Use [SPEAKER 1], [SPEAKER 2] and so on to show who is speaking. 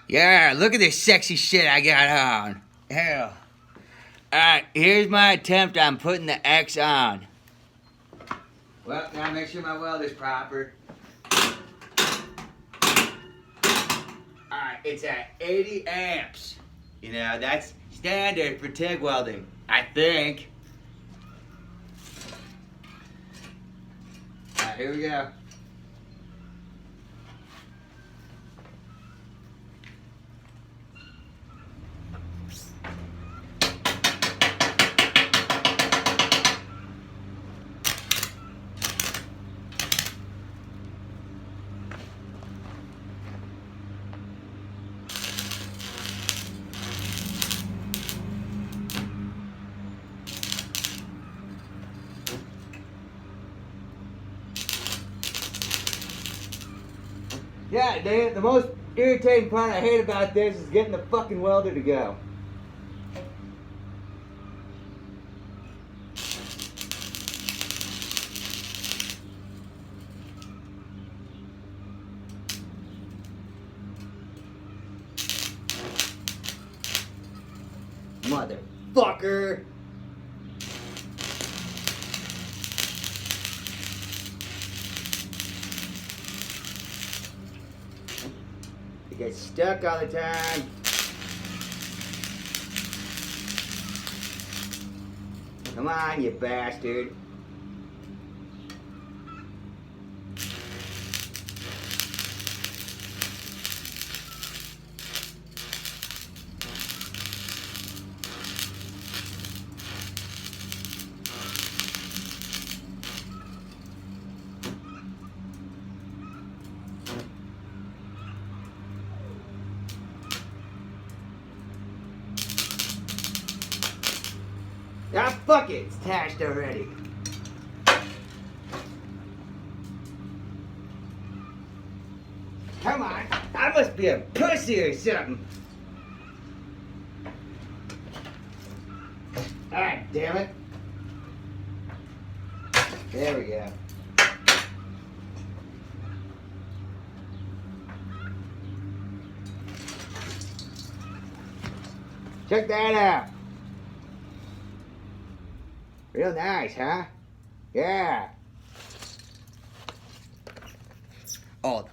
[SPEAKER 1] Yeah, look at this sexy shit I got on. Hell. Alright, here's my attempt on putting the X on. Well, now make sure my weld is proper. Alright, it's at 80 amps. You know, that's standard for TIG welding, I think. Alright, here we go. Yeah, Dan, the most irritating part I hate about this is getting the fucking welder to go. Motherfucker! You get stuck all the time. Come on, you bastard. Ah, fuck it, it's attached already. Come on, I must be a pussy or something. Alright, damn it. There we go. Check that out. Real nice, huh? Yeah. Oh,